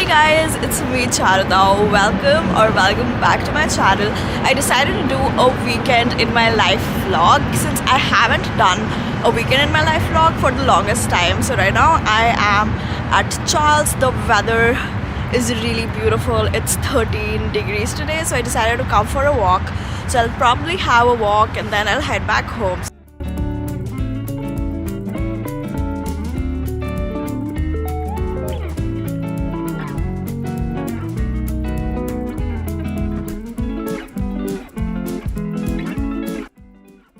guys, it's me Charada. Welcome back to my channel. I decided to do a weekend in my life vlog since I haven't done a weekend in my life vlog for the longest time. So right now I am at Charles. The weather is really beautiful. It's 13 degrees today, so I decided to come for a walk. So I'll probably have a walk and then I'll head back home.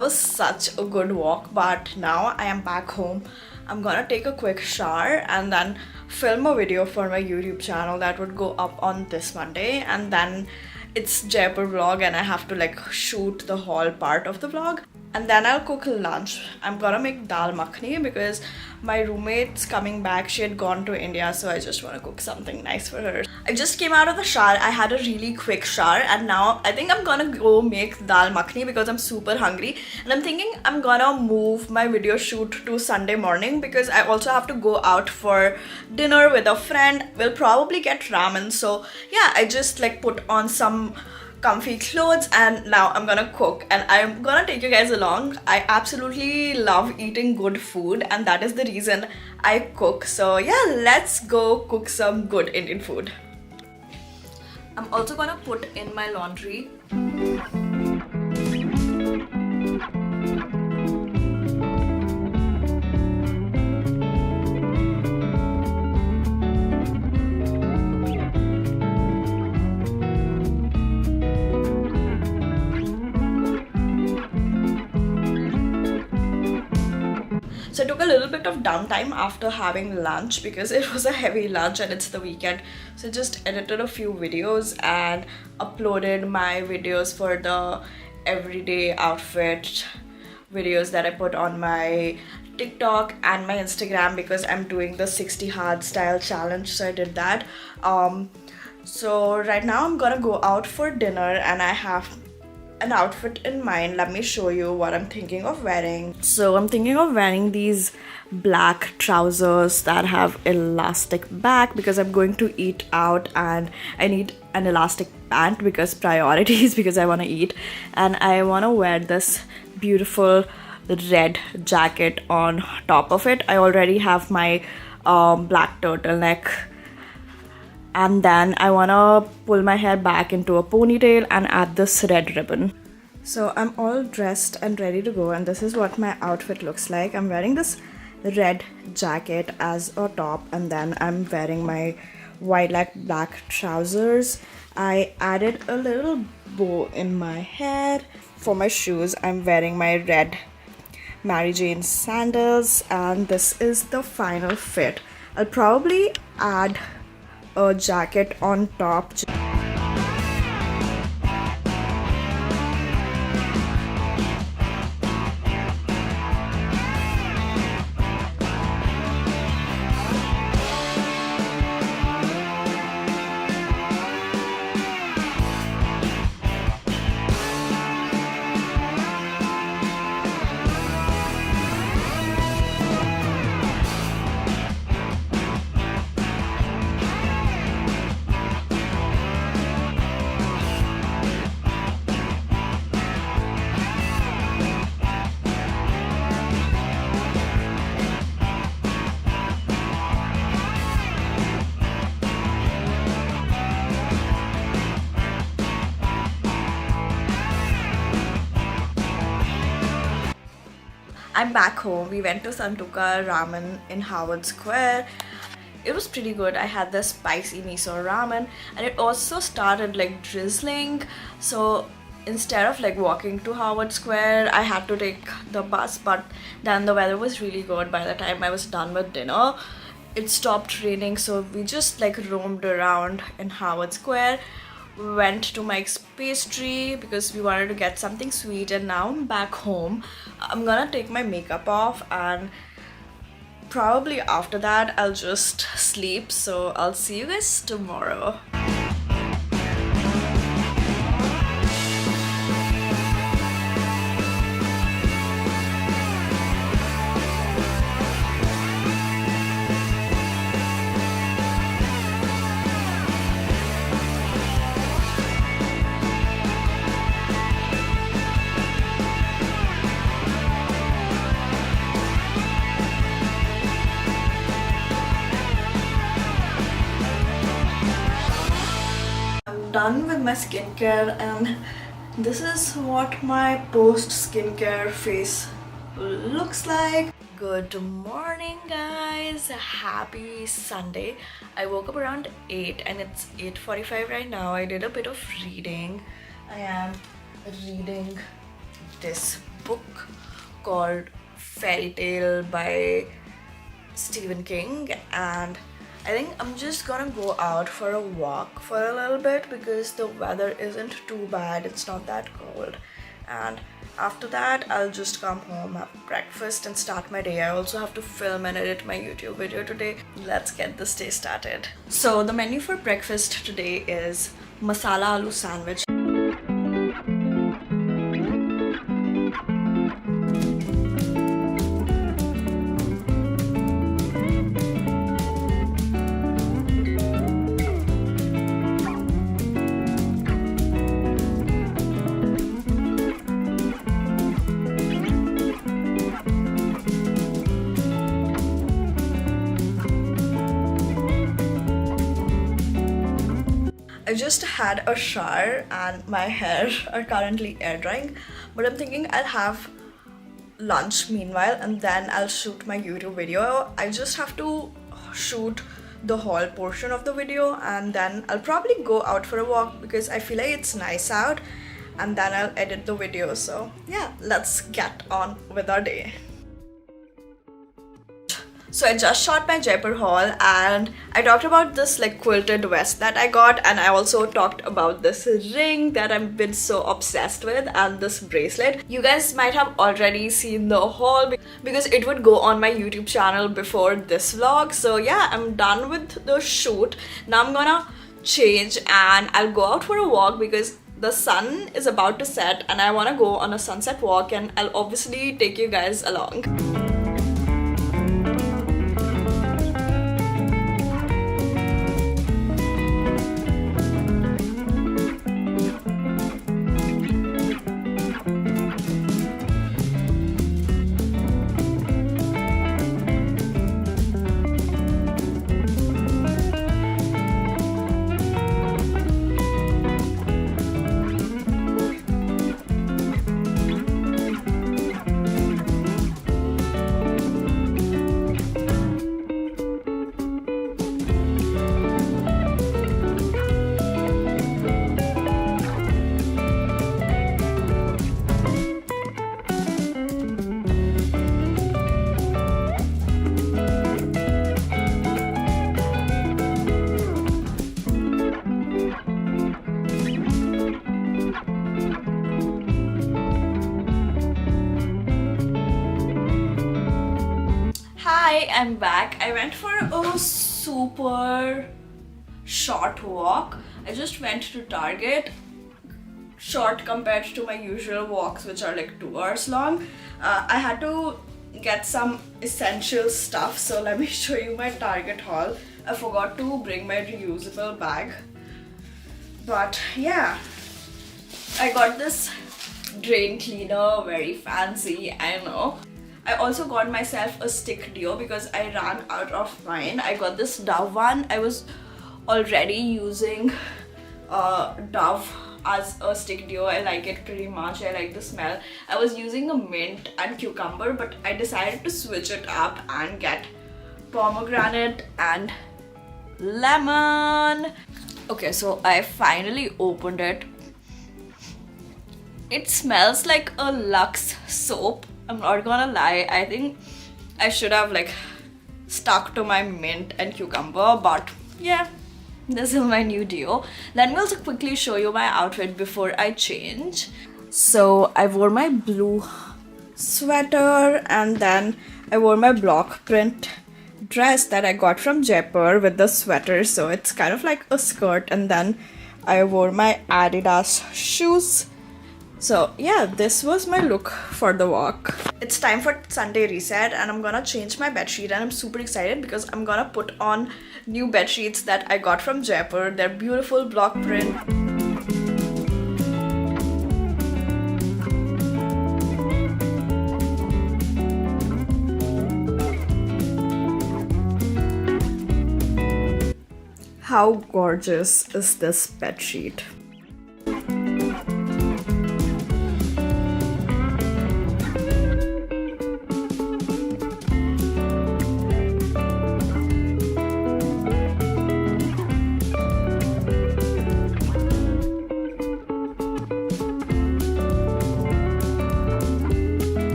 Was such a good walk, but now I am back home. I'm gonna take a quick shower and then film a video for my YouTube channel that would go up on this Monday, and then it's Jaipur vlog and I have to like shoot the whole part of the vlog, and then I'll cook lunch. I'm gonna make dal makhni because my roommate's coming back. She had gone to India, so I just want to cook something nice for her. I just came out of the shower. I had a really quick shower and now I think I'm gonna go make dal makhni because I'm super hungry, and I'm thinking I'm gonna move my video shoot to Sunday morning because I also have to go out for dinner with a friend. We'll probably get ramen, so yeah, I just like put on some comfy clothes and now I'm gonna cook and I'm gonna take you guys along. I absolutely love eating good food and that is the reason I cook. So yeah, let's go cook some good Indian food. I'm also gonna put in my laundry. So I took a little bit of downtime after having lunch because it was a heavy lunch and it's the weekend. So I just edited a few videos and uploaded my videos for the everyday outfit videos that I put on my TikTok and my Instagram because I'm doing the 60 hard style challenge. So I did that. So right now I'm gonna go out for dinner and I have an outfit in mind. Let me show you what I'm thinking of wearing. So I'm thinking of wearing these black trousers that have elastic back because I'm going to eat out and I need an elastic pant because priorities because I want to eat, and I want to wear this beautiful red jacket on top of it. I already have my black turtleneck, and then I wanna pull my hair back into a ponytail and add this red ribbon. So I'm all dressed and ready to go, and this is what my outfit looks like. I'm wearing this red jacket as a top and then I'm wearing my white like black trousers. I added a little bow in my hair. For my shoes, I'm wearing my red Mary Jane sandals, and this is the final fit. I'll probably add a jacket on top. I'm back home. We went to Santuka Ramen in Howard Square. It was pretty good. I had the spicy miso ramen and it also started like drizzling. So instead of like walking to Howard Square, I had to take the bus, but then the weather was really good. By the time I was done with dinner, it stopped raining, so we just like roamed around in Howard Square. Went to Mike's Pastry because we wanted to get something sweet, and now I'm back home. I'm gonna take my makeup off and probably after that I'll just sleep. So I'll see you guys tomorrow. done with my skincare, and this is what my post skincare face looks like. Good morning, guys. Happy Sunday. I woke up around 8 and it's 8:45 right now. I did a bit of reading. I am reading this book called Fairy Tale by Stephen King, and I think I'm just gonna go out for a walk for a little bit because the weather isn't too bad. It's not that cold, and after that I'll just come home, have breakfast and start my day. I also have to film and edit my YouTube video today. Let's get this day started. So the menu for breakfast today is masala aloo sandwich. I just had a shower and my hair are currently air drying, but I'm thinking I'll have lunch meanwhile and then I'll shoot my YouTube video. I just have to shoot the whole portion of the video and then I'll probably go out for a walk because I feel like it's nice out, and then I'll edit the video. So yeah, let's get on with our day. So I just shot my Jaipur haul and I talked about this like quilted vest that I got, and I also talked about this ring that I've been so obsessed with and this bracelet. You guys might have already seen the haul because it would go on my YouTube channel before this vlog. So yeah, I'm done with the shoot. Now I'm gonna change and I'll go out for a walk because the sun is about to set and I want to go on a sunset walk, and I'll obviously take you guys along. Hi, I'm back. I went for a super short walk. I just went to Target. Short compared to my usual walks, which are like 2 hours long. I had to get some essential stuff, so let me show you my Target haul. I forgot to bring my reusable bag, but yeah, I got this drain cleaner, very fancy, I know. I also got myself a stick deo because I ran out of mine. I got this Dove one. I was already using Dove as a stick deo. I like it pretty much. I like the smell. I was using a mint and cucumber, but I decided to switch it up and get pomegranate and lemon. Okay, so I finally opened it. It smells like a Lux soap. I'm not gonna lie, I think I should have like stuck to my mint and cucumber, but yeah, this is my new deo. Let me also quickly show you my outfit before I change. So I wore my blue sweater and then I wore my block print dress that I got from Jaipur with the sweater, so it's kind of like a skirt, and then I wore my Adidas shoes. So yeah, this was my look for the walk. It's time for Sunday reset and I'm gonna change my bedsheet, and I'm super excited because I'm gonna put on new bedsheets that I got from Jaipur. They're beautiful block print. How gorgeous is this bedsheet?